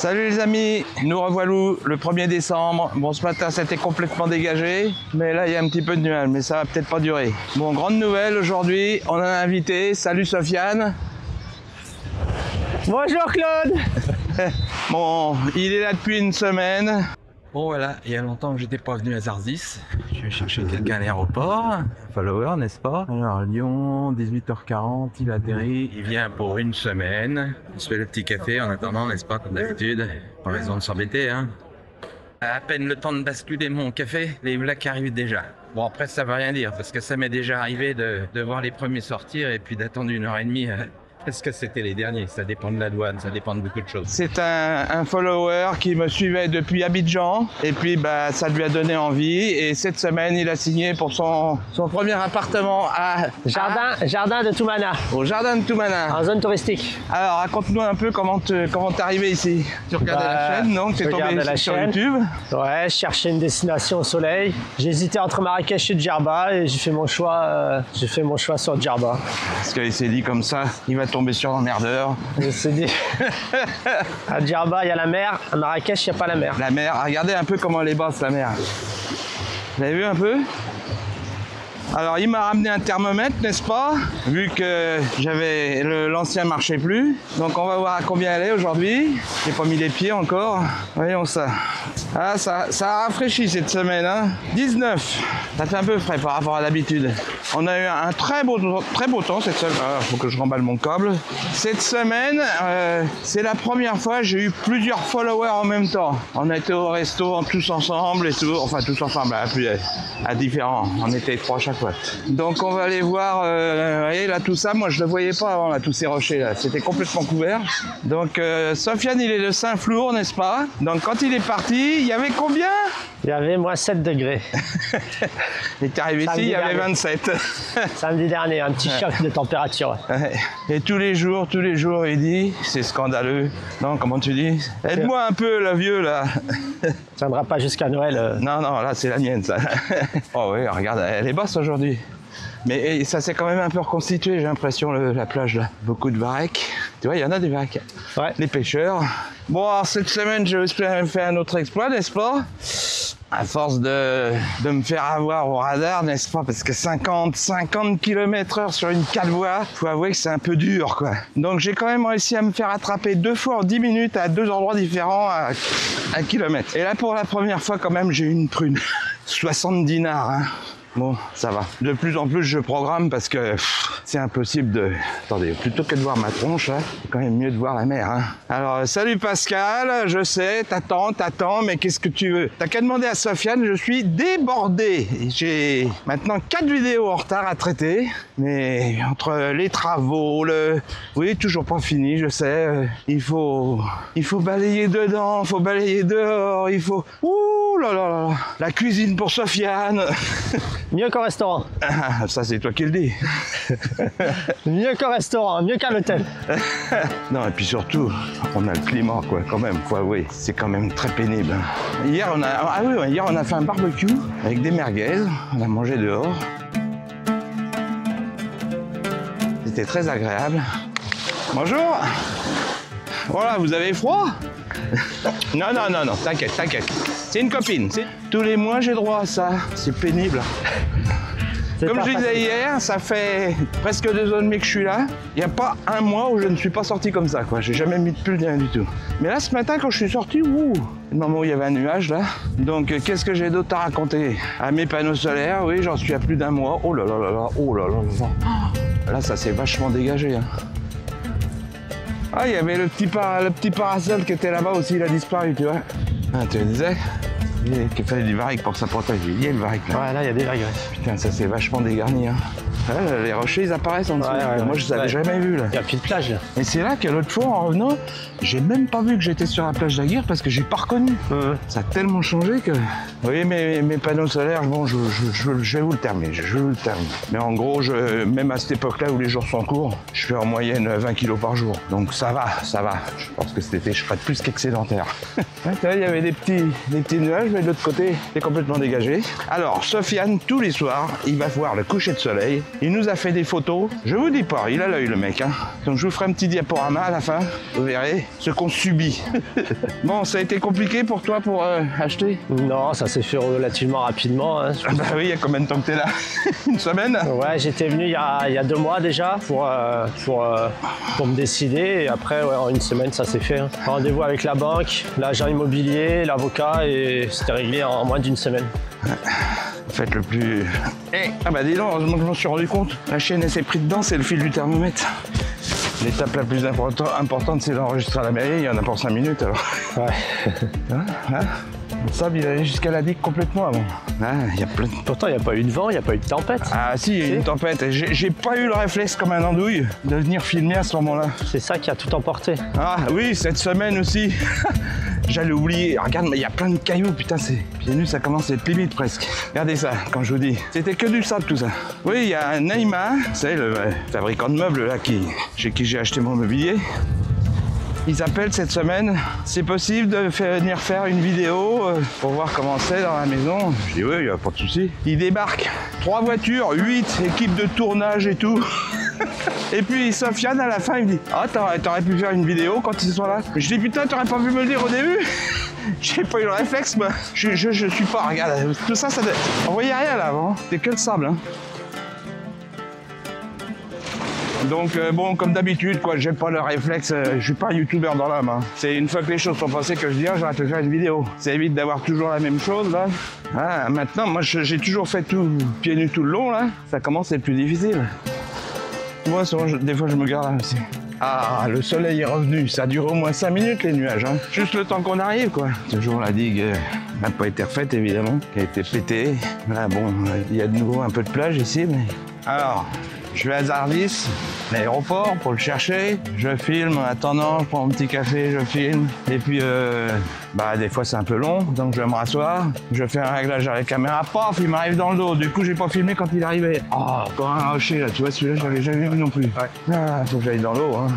Salut les amis, nous revoilà le 1er décembre. Bon, ce matin c'était complètement dégagé, mais là il y a un petit peu de nuages, mais ça va peut-être pas durer. Bon, grande nouvelle aujourd'hui, on a un invité. Salut Sofiane. Bonjour Claude. Bon, il est là depuis une semaine. Bon voilà, il y a longtemps que j'étais pas venu à Zarzis. Je vais chercher quelqu'un à l'aéroport. Un follower, n'est-ce pas? Alors Lyon, 18h40, il atterrit. Il vient pour une semaine. On se fait le petit café en attendant, n'est-ce pas, comme d'habitude. Pas raison de s'embêter, hein. À peine le temps de basculer mon café, les Blacks arrivent déjà. Bon, après ça veut rien dire, parce que ça m'est déjà arrivé de voir les premiers sortir et puis d'attendre 1h30. Est-ce que c'était les derniers? Ça dépend de la douane, ça dépend de beaucoup de choses. C'est un follower qui me suivait depuis Abidjan et puis bah, ça lui a donné envie et cette semaine il a signé pour son premier appartement à Jardin de Toumana. Au jardin de Toumana. En zone touristique. Alors raconte-nous un peu comment t'es arrivé ici. Tu regardais la chaîne, donc t'es tombé sur YouTube. Ouais, je cherchais une destination au soleil. J'hésitais entre Marrakech et Djerba et j'ai fait mon choix sur Djerba. Parce qu'il s'est dit comme ça, il va tomber sur l'emmerdeur. Je s'est dit. À Djerba, il y a la mer. À Marrakech, il n'y a pas la mer. La mer, regardez un peu comment elle est basse, la mer. Vous avez vu un peu? Alors, il m'a ramené un thermomètre, n'est-ce pas? Vu que l'ancien marchait plus. Donc, on va voir à combien elle est aujourd'hui. J'ai pas mis les pieds encore. Voyons ça. Ah, ça a rafraîchi cette semaine, hein. 19. Ça fait un peu frais par rapport à l'habitude. On a eu un très beau temps cette semaine. Ah, faut que je remballe mon câble. Cette semaine, c'est la première fois que j'ai eu plusieurs followers en même temps. On a été au resto tous ensemble et tout. Enfin, tous ensemble, à différents. On était 3 à chaque fois. Donc, on va aller voir. Vous voyez, là, tout ça, moi, je ne le voyais pas avant, là, tous ces rochers, là. C'était complètement couvert. Donc, Sofiane, il est de Saint-Flour, n'est-ce pas? Donc, quand il est parti, il y avait combien? Il y avait moins 7 degrés. Il est arrivé ici, il y avait 27. Samedi dernier, un petit choc de température. Ouais. Et tous les jours, il dit, c'est scandaleux. Non, comment tu dis? Aide-moi un peu, le vieux, là. Ça ne viendra pas jusqu'à Noël. Non, là, c'est la mienne, ça. Oh oui, regarde, elle est basse aujourd'hui. Mais ça s'est quand même un peu reconstitué, j'ai l'impression, la plage, là. Beaucoup de varechs. Tu vois, il y en a des varechs. Ouais. Les pêcheurs. Bon, alors, cette semaine, j'ai aussi fait un autre exploit, n'est-ce pas? À force de me faire avoir au radar, n'est-ce pas? Parce que 50 km/h sur une calvoie, faut avouer que c'est un peu dur, quoi. Donc j'ai quand même réussi à me faire attraper 2 fois en 10 minutes à 2 endroits différents à 1 kilomètre. Et là, pour la première fois, quand même, j'ai eu une prune. 60 dinars, hein. Bon, ça va. De plus en plus, je programme parce que c'est impossible de... Attendez, plutôt que de voir ma tronche, là, c'est quand même mieux de voir la mer, hein. Alors, salut Pascal, je sais, t'attends, mais qu'est-ce que tu veux? T'as qu'à demander à Sofiane, je suis débordé. J'ai maintenant 4 vidéos en retard à traiter, mais entre les travaux, Oui, toujours pas fini, je sais. Il faut balayer dedans, il faut balayer dehors, il faut... Ouh là là là, la cuisine pour Sofiane. Mieux qu'au restaurant. Ah, ça, c'est toi qui le dis. Mieux qu'au restaurant, mieux qu'à l'hôtel. Non, et puis surtout, on a le climat, quoi, quand même. Faut avouer, c'est quand même très pénible. Hier, on a fait un barbecue avec des merguez. On a mangé dehors. C'était très agréable. Bonjour. Voilà, vous avez froid? Non, t'inquiète. C'est une copine. Tous les mois, j'ai droit à ça. C'est pénible. Comme je disais hier, ça fait presque 2 ans et demi que je suis là. Il n'y a pas un mois où je ne suis pas sorti comme ça, quoi. J'ai jamais mis de pull, rien du tout. Mais là, ce matin, quand je suis sorti, le moment où il y avait un nuage, là. Donc, qu'est-ce que j'ai d'autre à raconter? À mes panneaux solaires, oui, j'en suis à plus d'un mois. Oh là là là là, oh là là là. Là, ça s'est vachement dégagé, hein. Ah, il y avait le petit parasol qui était là-bas aussi, il a disparu, tu vois. Ah, tu le disais? Qu'il fallait du varech pour que ça protège. Il y a le varech là. Ouais, là, il y a des vagues. Putain, ça s'est vachement dégarni, hein. Ouais, les rochers, ils apparaissent en dessous. Ouais, moi, je les avais jamais vus, là. Il n'y a plus de plage, là. Et c'est là que l'autre fois, en revenant, j'ai même pas vu que j'étais sur la plage d'Aguirre parce que j'ai pas reconnu. Ça a tellement changé que... Vous voyez, mes panneaux solaires, bon, je vais vous le terminer, Mais en gros, même à cette époque-là où les jours sont courts, je fais en moyenne 20 kilos par jour. Donc ça va. Je pense que cet été, je serai plus qu'excédentaire. Ouais, il y avait des petits nuages, mais de l'autre côté, c'est complètement dégagé. Alors, Sofiane, tous les soirs, il va voir le coucher de soleil Il nous a fait des photos. Je vous dis pas, il a l'œil le mec. Hein. Donc je vous ferai un petit diaporama à la fin. Vous verrez ce qu'on subit. Bon, ça a été compliqué pour toi pour acheter? Non, ça s'est fait relativement rapidement. Hein. Ah bah oui, il y a combien de temps que t'es là? Une semaine? Ouais, j'étais venu il y a 2 mois déjà pour me décider. Et après, ouais, en une semaine, ça s'est fait. Hein. Rendez-vous avec la banque, l'agent immobilier, l'avocat et c'était réglé en moins d'1 semaine. Faites le plus... Ah bah dis donc, heureusement que je m'en suis rendu compte. La chaîne elle s'est pris dedans, c'est le fil du thermomètre. L'étape la plus importante, c'est d'enregistrer à la mairie. Il y en a pour 5 minutes alors. Ouais. Hein le sable, il allait jusqu'à la digue complètement avant. Il y a plein de... Pourtant, il n'y a pas eu de vent, il n'y a pas eu de tempête. Ah si, il y a eu une tempête. J'ai pas eu le réflexe comme un andouille de venir filmer à ce moment-là. C'est ça qui a tout emporté. Ah oui, cette semaine aussi. J'allais oublier. Regarde, mais il y a plein de cailloux. Putain, c'est pieds nus, ça commence à être limite presque. Regardez ça, comme je vous dis. C'était que du sable tout ça. Oui, il y a Neymar, c'est le fabricant de meubles là, chez qui j'ai acheté mon mobilier. Ils appellent cette semaine. C'est possible de venir faire une vidéo pour voir comment c'est dans la maison. Je dis oui, il n'y a pas de souci. Ils débarquent. 3 voitures, 8 équipes de tournage et tout. Et puis Sofiane à la fin il me dit ah t'aurais pu faire une vidéo quand ils sont là. Je dis putain t'aurais pas pu me le dire au début. J'ai pas eu le réflexe moi. Je suis pas, regarde, tout ça on voyait rien là avant. C'était que le sable hein. Donc bon comme d'habitude quoi, j'ai pas le réflexe, je suis pas un youtubeur dans l'âme. Hein. C'est une fois que les choses sont passées que je dis ah j'aurais te faire une vidéo. Ça évite d'avoir toujours la même chose là. Ah, maintenant moi j'ai toujours fait tout pieds nus tout le long là. Ça commence à être plus difficile. Moi, des fois, je me garde là aussi. Ah, le soleil est revenu. Ça dure au moins 5 minutes, les nuages. Hein. Juste le temps qu'on arrive, quoi. Toujours la digue n'a pas été refaite, évidemment, qui a été pétée. Là, bon, il y a de nouveau un peu de plage ici, mais... Alors, je vais à Zardis, l'aéroport, pour le chercher. Je filme en attendant, je prends un petit café, je filme. Et puis, des fois, c'est un peu long, donc je vais me rasseoir. Je fais un réglage à la caméra, paf, il m'arrive dans le dos. Du coup, j'ai pas filmé quand il arrivait. Ah, encore un rocher, là, tu vois, celui-là, je l'avais jamais vu non plus. Ouais. Ah, faut que j'aille dans l'eau, hein.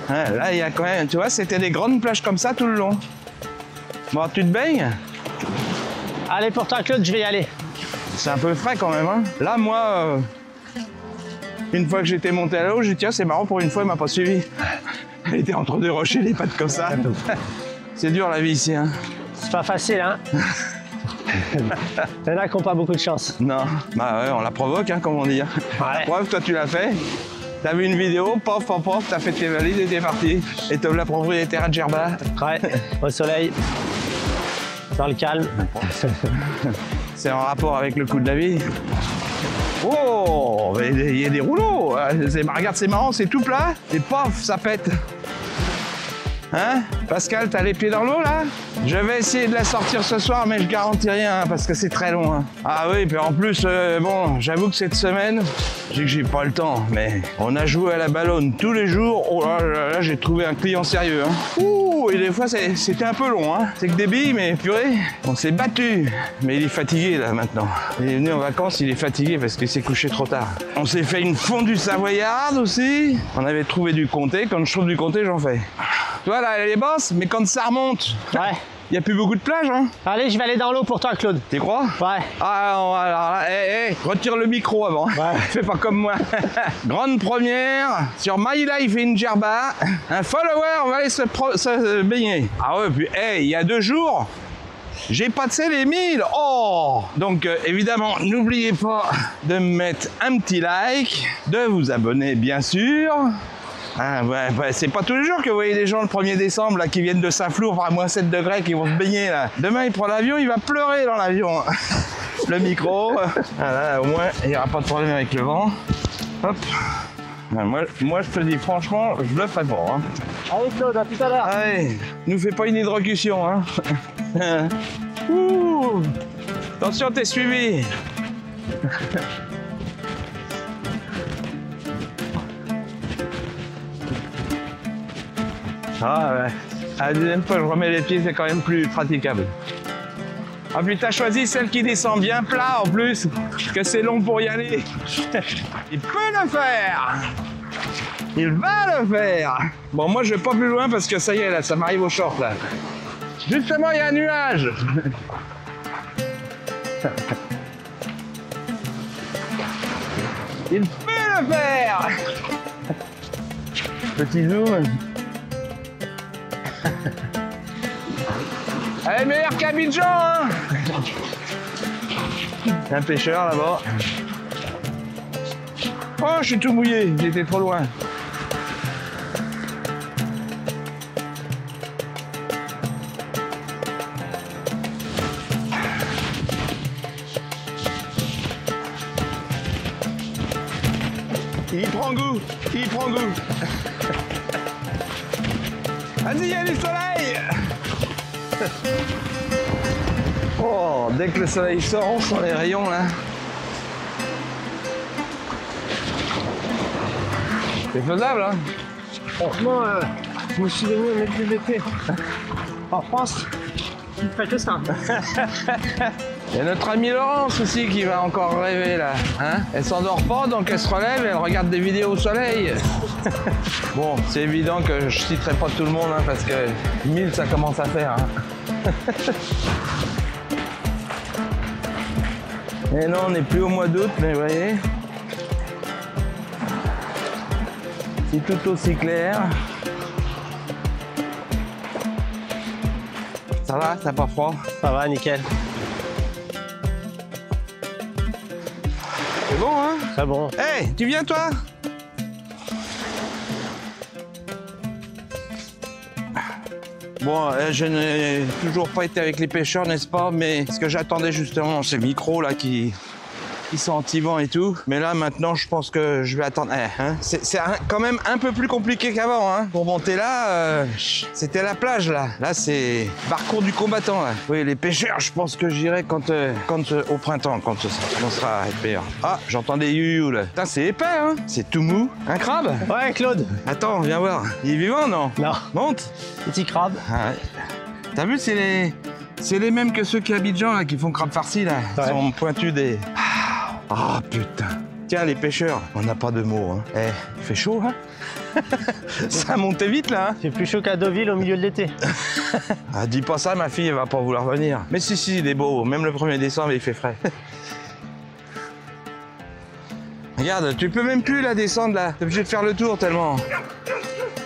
Ah, là, il y a quand même, tu vois, c'était des grandes plages comme ça tout le long. Bon, tu te baignes? Allez, pour toi, Claude, je vais y aller. C'est un peu frais quand même, hein. Là, moi... Une fois que j'étais monté à l'eau, j'ai dit tiens c'est marrant pour une fois il m'a pas suivi. Elle était entre 2 rochers, les pattes comme ça. C'est dur la vie ici hein. C'est pas facile hein. Il y en a qui n'ont pas beaucoup de chance. Non, bah ouais on la provoque hein comme on dit. Ouais. La preuve toi tu l'as fait. T'as vu une vidéo, pof, pof, pof, t'as fait tes valises et t'es parti. Et t'as la propriétaire à Djerba. Ouais, au soleil, dans le calme. C'est en rapport avec le coût de la vie. Oh, il y a des rouleaux. Regarde, c'est marrant, c'est tout plat. Et paf, ça pète. Hein? Pascal, t'as les pieds dans l'eau là? Je vais essayer de la sortir ce soir, mais je garantis rien hein, parce que c'est très long. Hein. Ah oui, puis en plus, bon, j'avoue que cette semaine, je dis que j'ai pas le temps, mais on a joué à la ballonne tous les jours. Oh là, j'ai trouvé un client sérieux. Hein. Ouh, et des fois, c'était un peu long. Hein. C'est que des billes, mais purée, on s'est battu. Mais il est fatigué là maintenant. Il est venu en vacances, il est fatigué parce qu'il s'est couché trop tard. On s'est fait une fondue savoyarde aussi. On avait trouvé du comté. Quand je trouve du comté, j'en fais. Tu vois, là, elle est basse, mais quand ça remonte, ouais. Il n'y a plus beaucoup de plage, hein. Allez, je vais aller dans l'eau pour toi, Claude. Tu crois? Ouais. Ah, alors là, retire le micro avant. Ouais. Fais pas comme moi. Grande première sur My Life in Djerba. Un follower va aller se baigner. Ah ouais, puis, il y a 2 jours, j'ai passé les 1000. Oh! Donc, évidemment, n'oubliez pas de me mettre un petit like, de vous abonner, bien sûr. Ah, c'est pas tous les jours que vous voyez des gens le 1er décembre là, qui viennent de Saint-Flour à moins 7 degrés qui vont se baigner là. Demain il prend l'avion, il va pleurer dans l'avion. Le micro, voilà, au moins il n'y aura pas de problème avec le vent. Hop. Moi je te dis franchement, je le ferai pas. Hein. Allez Claude, à tout à l'heure. Allez, nous fais pas une hydrocution. Hein. Ouh. Attention, t'es suivi. Ah ouais. À la deuxième fois, je remets les pieds, c'est quand même plus praticable. Ah puis t'as choisi celle qui descend bien plat en plus, que c'est long pour y aller. Il peut le faire. Il va le faire. Bon, moi je vais pas plus loin parce que ça y est, là, ça m'arrive au short là. Justement, il y a un nuage. Il peut le faire. Petit zoom. Allez, meilleur qu'Abidjan, hein. Un pêcheur là-bas. Oh, je suis tout mouillé, j'étais trop loin. Il prend goût, il prend goût. Vas-y, il y a du soleil. Oh, dès que le soleil sort, on sent les rayons là. C'est faisable, hein. Franchement, je me suis donné un mec de l'été. En France, il ne fait que ça. Il y a notre amie Laurence aussi qui va encore rêver là. Hein, elle s'endort pas, donc elle se relève et elle regarde des vidéos au soleil. Bon, c'est évident que je citerai pas tout le monde, hein, parce que 1000 ça commence à faire. Hein. Et non, on n'est plus au mois d'août, mais vous voyez. C'est tout aussi clair. Ça va, t'as pas froid? Ça va, nickel. C'est bon, hein? Très bon. Hey, tu viens toi? Bon, je n'ai toujours pas été avec les pêcheurs, n'est-ce pas? Mais ce que j'attendais justement, c'est le micro là qui sont anti-vent et tout. Mais là, maintenant, je pense que je vais attendre. Hein, c'est quand même un peu plus compliqué qu'avant. Hein. Pour monter là, c'était la plage là. Là, c'est parcours du combattant. Là. Oui, les pêcheurs, je pense que j'irai quand au printemps, quand ça commencera à être meilleur. Ah, j'entends des you là. Putain, c'est épais, hein. C'est tout mou. Un crabe? Ouais, Claude. Attends, viens voir. Il est vivant, non? Non. Monte. Petit crabe. Ah, ouais. T'as vu, c'est les mêmes que ceux qui habitent Abidjan là, qui font crabe farci là. Ils sont pointus des. Ah putain. Tiens les pêcheurs, on n'a pas de mots. Hein. Eh, il fait chaud, hein. Ça a monté vite là. Hein. C'est plus chaud qu'à Deauville au milieu de l'été. Ah, dis pas ça, ma fille, elle va pas vouloir venir. Mais si, il est beau. Même le 1er décembre, il fait frais. Regarde, tu peux même plus la descendre là. T'es obligé de faire le tour tellement.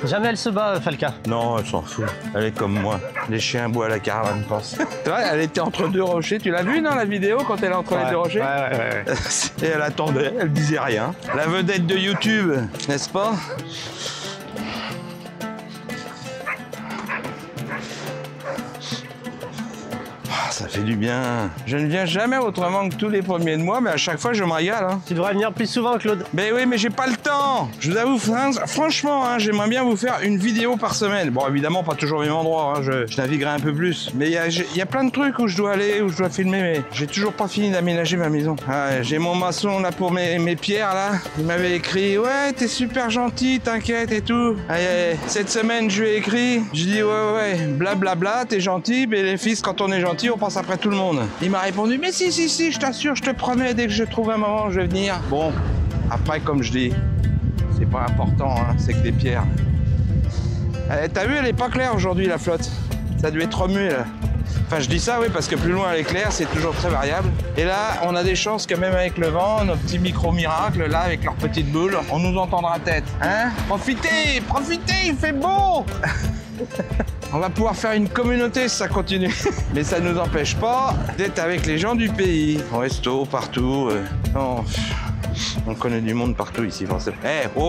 Jamais elle se bat, Falca. Non, elle s'en fout. Elle est comme moi. Les chiens boivent à la caravane, je pense. Tu vois, elle était entre deux rochers. Tu l'as vu dans la vidéo quand elle est entre les deux rochers? Ouais. Et elle attendait, elle disait rien. La vedette de YouTube, n'est-ce pas? Ça fait du bien. Je ne viens jamais autrement que tous les premiers de mois, mais à chaque fois, je me régale. Hein. Tu devrais venir plus souvent, Claude. Ben oui, mais j'ai pas le temps. Je vous avoue, franchement, hein, j'aimerais bien vous faire une vidéo par semaine. Bon, évidemment, pas toujours au même endroit. Hein, je naviguerai un peu plus. Mais il y a plein de trucs où je dois aller, où je dois filmer, mais j'ai toujours pas fini d'aménager ma maison. Ah, j'ai mon maçon là pour mes pierres, là. Il m'avait écrit, ouais, t'es super gentil, t'inquiète et tout. Allez, cette semaine, je lui ai écrit. Je dis, ouais, blablabla, t'es gentil, mais les fils, quand on est gentil, on pense après tout le monde. Il m'a répondu, mais si, je t'assure, je te promets, dès que je trouve un moment, je vais venir. Bon, après, comme je dis, c'est pas important, hein, c'est que des pierres. T'as vu, elle est pas claire aujourd'hui, la flotte. Ça a dû être remué, là. Enfin, je dis ça, oui, parce que plus loin elle est claire, c'est toujours très variable. Et là, on a des chances que même avec le vent, nos petits micro-miracles, là, avec leurs petites boules, on nous entendra tête. Hein? Profitez, il fait beau. On va pouvoir faire une communauté si ça continue. Mais ça ne nous empêche pas d'être avec les gens du pays. Au resto, partout. On connaît du monde partout ici, forcément.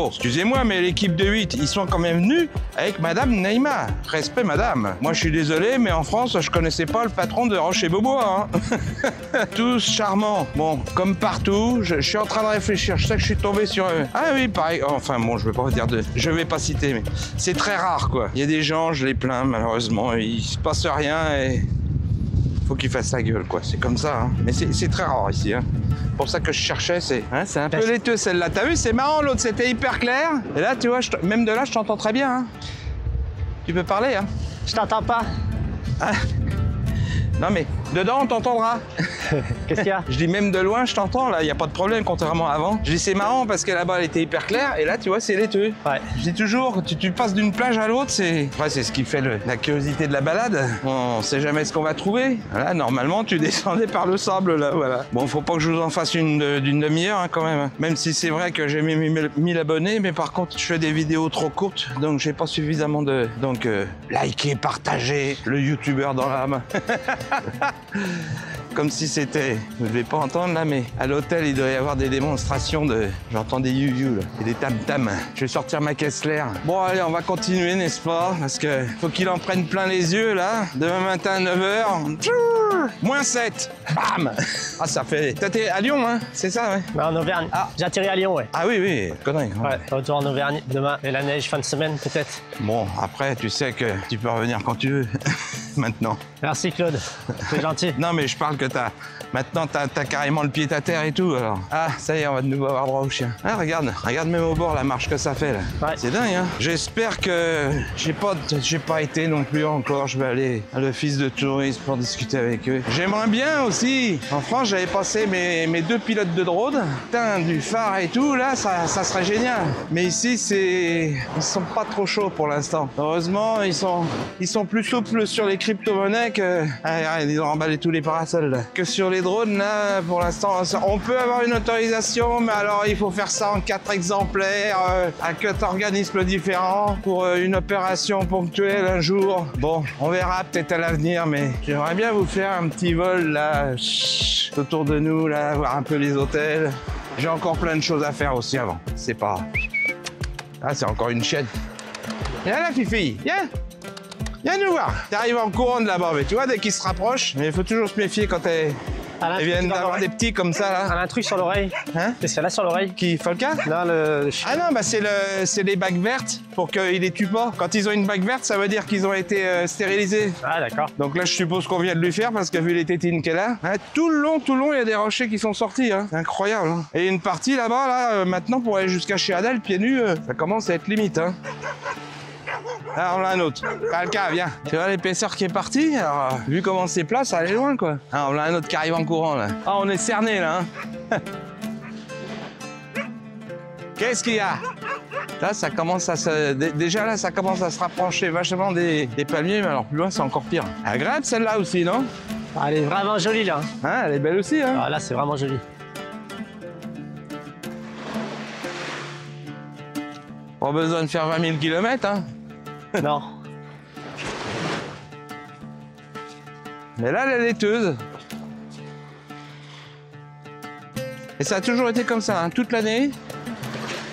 Excusez-moi, mais l'équipe de 8, ils sont quand même venus avec Madame Naïma. Respect, Madame. Moi, je suis désolé, mais en France, je connaissais pas le patron de Rocher-Beaubois. Hein. Tous charmants. Bon, comme partout, je suis en train de réfléchir. Je sais que je suis tombé sur eux. Ah oui, pareil. Enfin, bon, je vais pas vous dire je vais pas citer, mais c'est très rare, quoi. Il y a des gens, je les plains, malheureusement. Il se passe rien et faut qu'ils fassent la gueule, quoi. C'est comme ça, hein. Mais c'est très rare ici, hein. Pour ça que je cherchais, c'est un peu laiteux celle-là. T'as vu, c'est marrant, l'autre c'était hyper clair. Et là, tu vois, même de là, je t'entends très bien. Hein. Tu peux parler, hein. Je t'entends pas. Ah. Non mais, dedans on t'entendra. Qu'est-ce qu'il y a? Je dis même de loin, je t'entends là, il n'y a pas de problème contrairement à avant. Je dis c'est marrant parce que là-bas elle était hyper claire et là tu vois c'est laiteux. Ouais. Je dis toujours, tu passes d'une plage à l'autre, c'est ce qui fait la curiosité de la balade. On sait jamais ce qu'on va trouver. Là normalement tu descendais par le sable là, voilà. Bon, faut pas que je vous en fasse une d'une demi-heure hein, quand même. Même si c'est vrai que j'ai mis 1000 abonnés, mais par contre je fais des vidéos trop courtes, donc j'ai pas suffisamment de... Donc likez, partagez, le youtubeur dans l'âme. Comme si c'était, je ne vais pas entendre là, mais à l'hôtel, il doit y avoir des démonstrations de... J'entends des you-you là, et des tam-tam. Je vais sortir ma Kessler. Bon, allez, on va continuer, n'est-ce pas? Parce que faut qu'il en prenne plein les yeux là. Demain matin à 9h, -7. Bam! Ah, ça fait... T'es à Lyon, hein? C'est ça, ouais? En Auvergne. Ah. J'ai atterri à Lyon, ouais. Ah oui, oui, connerie. Ouais, retour en Auvergne demain. Et la neige, fin de semaine, peut-être. Bon, après, tu sais que tu peux revenir quand tu veux. Maintenant. Merci, Claude. C'est gentil. Non, mais je parle que maintenant, t'as carrément le pied à terre et tout, alors. Ah, ça y est, on va de nouveau avoir droit au chien. Ah, regarde même au bord la marche que ça fait, là. Ouais. C'est dingue, hein. J'espère que... J'ai pas été non plus encore. Je vais aller à l'office de tourisme pour discuter avec eux. J'aimerais bien aussi. En France, j'avais passé mes 2 pilotes de drone. Putain, du phare et tout, là, ça serait génial. Mais ici, ils sont pas trop chauds pour l'instant. Heureusement, ils sont plus souples sur les crypto-monnaies que... Ah, ils ont emballé tous les parasols, là. Que sur les drones, là, pour l'instant, on peut avoir une autorisation, mais alors il faut faire ça en 4 exemplaires, à 4 organismes différents, pour une opération ponctuelle un jour. Bon, on verra peut-être à l'avenir, mais j'aimerais bien vous faire un petit vol, là, autour de nous, là, voir un peu les hôtels. J'ai encore plein de choses à faire aussi avant. C'est pas... Ah, c'est encore une chienne. Viens là, Fifi, viens. Viens nous voir. T'arrives en courant de là-bas, mais tu vois, dès qu'ils se rapprochent, mais il faut toujours se méfier quand elles viennent d'avoir des petits comme ça, là. Elle a un truc sur l'oreille. Hein? Qu'est-ce qu'elle a sur l'oreille? Qui, Folka? Non, le chien. Ah non, bah c'est les bagues vertes pour qu'ils les tuent pas. Quand ils ont une bague verte, ça veut dire qu'ils ont été stérilisés. Ah, d'accord. Donc là, je suppose qu'on vient de lui faire parce que vu les tétines qu'elle a, hein, tout le long, il y a des rochers qui sont sortis. Hein. C'est incroyable. Hein. Et une partie là-bas, là, maintenant, pour aller jusqu'à chez Adèle, pieds nus, ça commence à être limite. Hein. Alors là, un autre. Falca, viens. Tu vois l'épaisseur qui est partie? Alors, vu comment c'est plat, ça allait loin, quoi. Alors là, un autre qui arrive en courant, là. Ah, on est cerné, là. Hein. Qu'est-ce qu'il y a? Là, ça commence à se... Déjà, là, ça commence à se rapprocher vachement des palmiers, mais alors plus loin, c'est encore pire. Agréable, celle-là aussi, non? Elle est vraiment jolie, là. Hein, elle est belle aussi, hein? Ah, là, c'est vraiment joli. Pas besoin de faire 20 000 km, hein? Non. Mais là, elle est laiteuse. Et ça a toujours été comme ça, hein, toute l'année.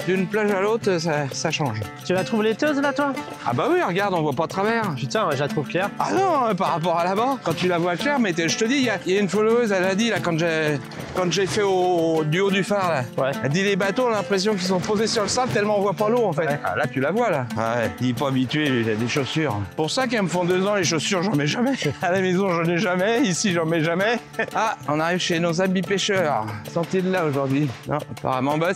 D'une plage à l'autre, ça change. Tu la trouves laiteuse, là, toi? Ah bah oui, regarde, on voit pas de travers. Putain, moi, je la trouve claire. Ah non, par rapport à là-bas, quand tu la vois claire, mais je te dis, il y a une followeuse, elle a dit, là, quand j'ai fait du haut du phare, là. Ouais. Elle dit, les bateaux, on a l'impression qu'ils sont posés sur le sable tellement on voit pas l'eau, en fait. Ouais. Ah, là, tu la vois, là. Ouais, il est pas habitué, lui, il a des chaussures. Pour ça qu'elles me font 2 ans, les chaussures, j'en mets jamais. À la maison, j'en ai jamais. Ici, j'en mets jamais. Ah, on arrive chez nos amis pêcheurs. Sortez de là, aujourd'hui. Non, apparemment, bah,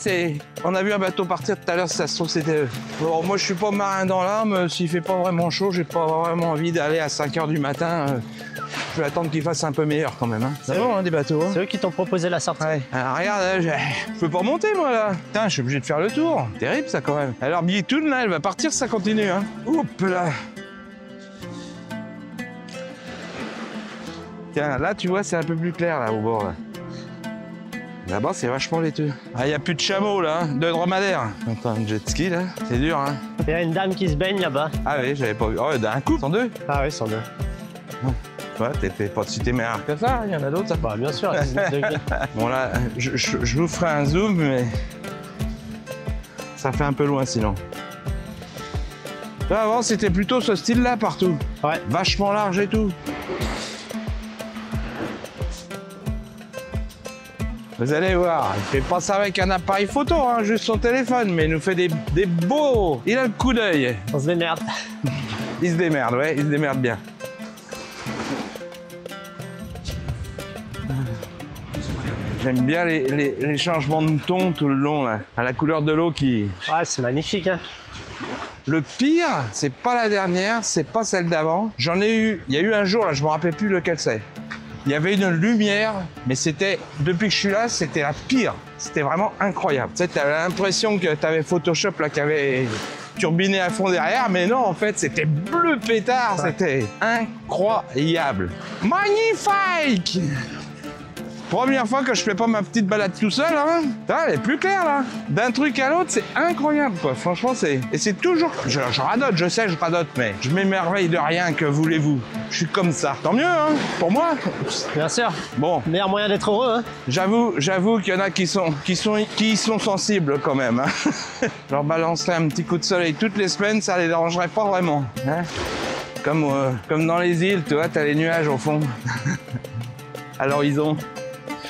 on a vu un bateau partir tout à l'heure, ça se trouve, c'était eux. Bon, moi, je suis pas marin dans l'âme. S'il fait pas vraiment chaud, j'ai pas vraiment envie d'aller à 5 h du matin. Je vais attendre qu'il fasse un peu meilleur quand même. Hein. C'est bon, hein, des bateaux. Hein. C'est eux qui t'ont proposé la sortie. Ouais. Alors, regarde, je peux pas monter, moi, là. Putain, je suis obligé de faire le tour. Terrible, ça, quand même. Alors, Bitoun, là, elle va partir, ça continue. Hein. Oups, là. Tiens, là, tu vois, c'est un peu plus clair, là, au bord, là. Là-bas, c'est vachement laiteux. Ah, il n'y a plus de chameaux, là, hein, de dromadaires. Attends, un jet ski, là, c'est dur, hein. Il y a une dame qui se baigne là-bas. Ah oui, j'avais pas vu. Oh, d'un coup, 102. Ah oui, 102. Ouais, t'es pas si t'es meilleur que ça, il y en a d'autres, ça. Bah, bien sûr. Bon, là, je vous ferai un zoom, mais ça fait un peu loin, sinon. Là, avant, c'était plutôt ce style-là, partout. Ouais. Vachement large et tout. Vous allez voir, il fait pas ça avec un appareil photo, hein, juste son téléphone, mais il nous fait des beaux... Il a le coup d'œil. On se démerde. Il se démerde, ouais, il se démerde bien. J'aime bien les changements de ton tout le long, là, à la couleur de l'eau qui... Ouais, c'est magnifique, hein. Le pire, c'est pas la dernière, c'est pas celle d'avant. J'en ai eu, il y a eu un jour, là, je me rappelle plus lequel c'est. Il y avait une lumière, mais c'était, depuis que je suis là, c'était la pire. C'était vraiment incroyable. Tu sais, t'avais l'impression que t'avais Photoshop là qui avait turbiné à fond derrière, mais non, en fait, c'était bleu pétard. C'était incroyable. Magnifique! Première fois que je fais pas ma petite balade tout seul, hein. Elle est plus claire, là. D'un truc à l'autre, c'est incroyable, quoi. Franchement, c'est... Et c'est toujours... Je radote, je sais, je radote, mais je m'émerveille de rien, que voulez-vous. Je suis comme ça. Tant mieux, hein, pour moi. Bien sûr. Bon. Meilleur moyen d'être heureux, hein. J'avoue qu'il y en a qui sont sensibles, quand même, hein. Je leur balancerais un petit coup de soleil toutes les semaines, ça les dérangerait pas vraiment, hein. Comme dans les îles, tu vois, t'as les nuages au fond. À l'horizon.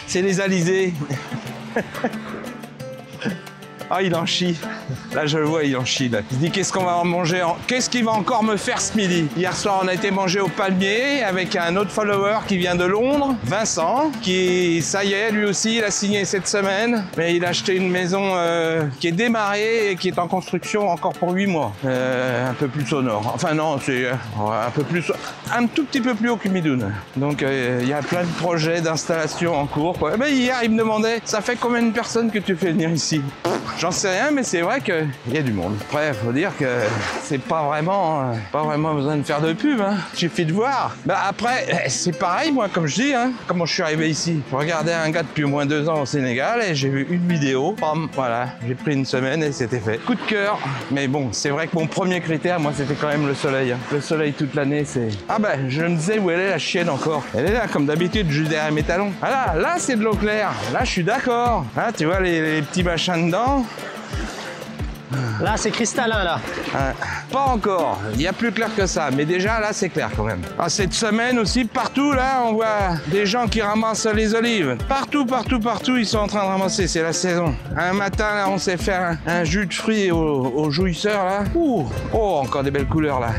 C'est les alizés. Ah, il en chie. Là, je le vois, il en chie. Là. Il se dit, qu'est-ce qu'on va en manger Qu'est-ce qu'il va encore me faire ce midi? Hier soir, on a été manger au Palmier avec un autre follower qui vient de Londres, Vincent, qui, ça y est, lui aussi, il a signé cette semaine. Mais il a acheté une maison qui est démarrée et qui est en construction encore pour 8 mois. Un peu plus au nord. Enfin, non, c'est un tout petit peu plus haut qu'Humidoun. Donc, il y a plein de projets d'installation en cours, quoi. Mais hier, il me demandait, ça fait combien de personnes que tu fais venir ici? J'en sais rien, mais c'est vrai qu'il y a du monde. Après, faut dire que c'est pas vraiment besoin de faire de pub, hein. Il suffit de voir. Bah après, c'est pareil, moi, comme je dis, hein. Comment je suis arrivé ici? Je regardais un gars depuis au moins 2 ans au Sénégal et j'ai vu une vidéo. Bam, voilà, j'ai pris une semaine et c'était fait. Coup de cœur. Mais bon, c'est vrai que mon premier critère, moi, c'était quand même le soleil. Hein. Le soleil toute l'année, c'est... Ah ben, je me disais où elle est la chienne encore. Elle est là, comme d'habitude, juste derrière mes talons. Ah là, c'est de l'eau claire. Là, je suis d'accord. Hein, tu vois les petits machins dedans. Là, c'est cristallin, là. Pas encore. Il y a plus clair que ça. Mais déjà, là, c'est clair quand même. Ah, cette semaine aussi, partout, là, on voit des gens qui ramassent les olives. Partout, ils sont en train de ramasser. C'est la saison. Un matin, là, on s'est fait un jus de fruits au jouisseur, là. Ouh. Oh, encore des belles couleurs, là.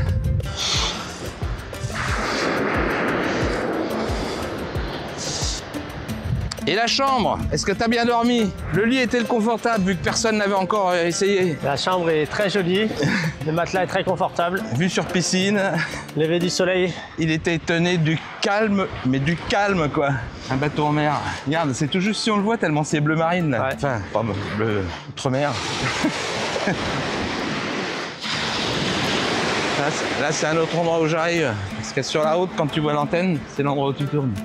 Et la chambre, est-ce que t'as bien dormi? Le lit était-il confortable vu que personne n'avait encore essayé? La chambre est très jolie, le matelas est très confortable. Vue sur piscine. Lever du soleil. Il était étonné du calme, mais du calme quoi. Un bateau en mer. Regarde, c'est tout juste si on le voit tellement c'est bleu marine là. Ouais. Enfin, pas bleu outre-mer. Là, c'est un autre endroit où j'arrive. Parce que sur la route, quand tu vois l'antenne, c'est l'endroit où tu tournes.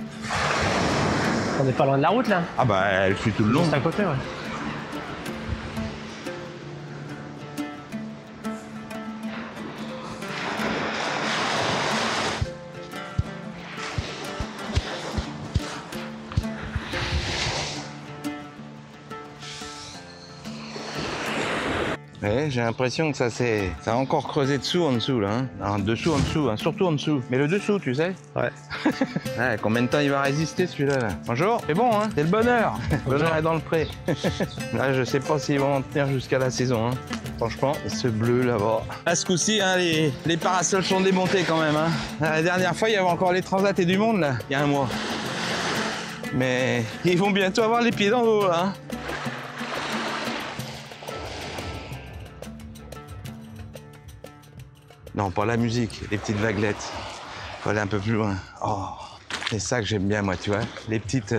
On n'est pas loin de la route là. Ah bah elle suit tout le long. Juste à côté, ouais. Ouais, j'ai l'impression que ça a encore creusé dessous en dessous là. Hein. Non, dessous en dessous, hein. Surtout en dessous. Mais le dessous, tu sais. Ouais. Ouais, combien de temps il va résister celui-là là? Bonjour, c'est bon, hein. C'est le bonheur. Le bonheur est dans le pré. Là, je sais pas s'ils vont en tenir jusqu'à la saison. Hein. Franchement, ce bleu là-bas. Là, ce coup-ci, hein, les parasols sont démontés quand même. Hein. La dernière fois, il y avait encore les Transat et du Monde là, il y a un mois. Mais ils vont bientôt avoir les pieds dans l'eau là. Hein. Non, pas la musique, les petites vaguelettes. Faut aller un peu plus loin. Oh, c'est ça que j'aime bien, moi, tu vois. Les petites...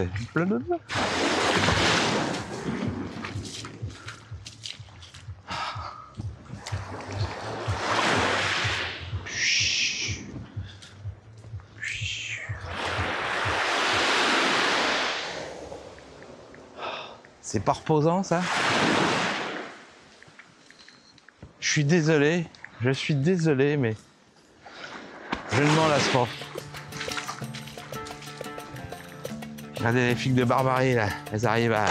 C'est pas reposant, ça? Je suis désolé. Je suis désolé, mais je ne m'en lasse pas. Regardez les figues de Barbarie, là. Elles arrivent à...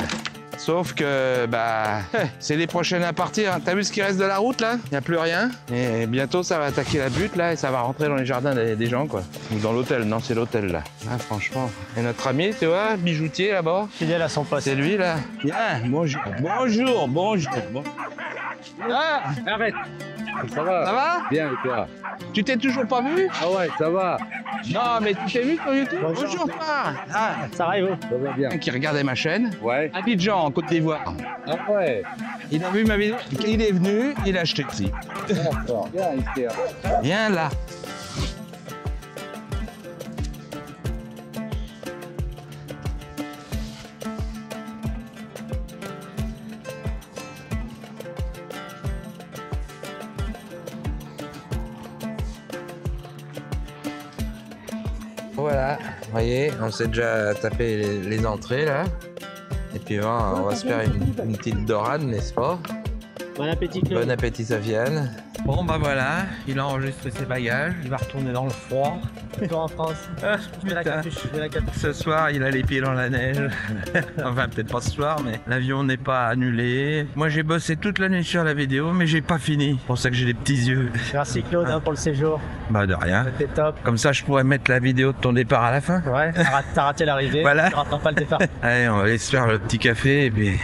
Sauf que, bah, c'est les prochaines à partir. T'as vu ce qui reste de la route, là? Il n'y a plus rien. Et bientôt, ça va attaquer la butte, là, et ça va rentrer dans les jardins des gens, quoi. Ou dans l'hôtel. Non, c'est l'hôtel, là. Ah, franchement. Et notre ami, tu vois, bijoutier, là-bas. Fidèle à son poste. C'est lui, là. Viens, bonjour. Bonjour, bonjour. Ah, arrête. Ça va? Ça va? Bien, et toi? Tu t'es toujours pas vu? Ah ouais, ça va. Non, mais tu t'es vu sur YouTube? Bonjour. Ah, Ça arrive où? Ça va bien. qui regardait ma chaîne. Ouais. Abidjan, en Côte d'Ivoire. Ah ouais. Il a vu ma vidéo, il est venu, il a acheté ici. D'accord. Viens ici. Viens là. Voilà, vous voyez, on s'est déjà tapé les entrées là. Et puis on va se faire une petite dorade, n'est-ce pas? Bon appétit, Claude. Bon appétit, Sofiane. Bon bah voilà, il a enregistré ses bagages, il va retourner dans le froid. Retour en France. Ah, Je mets la capuche, Ce soir, il a les pieds dans la neige. Enfin, peut-être pas ce soir, mais l'avion n'est pas annulé. Moi, j'ai bossé toute la nuit sur la vidéo, mais j'ai pas fini. C'est pour ça que j'ai des petits yeux. Merci Claude pour le séjour. Bah de rien. C'était top. Comme ça, je pourrais mettre la vidéo de ton départ à la fin. Ouais, t'as raté l'arrivée. Voilà. Tu rateras pas le départ. Allez, on va aller se faire le petit café et puis...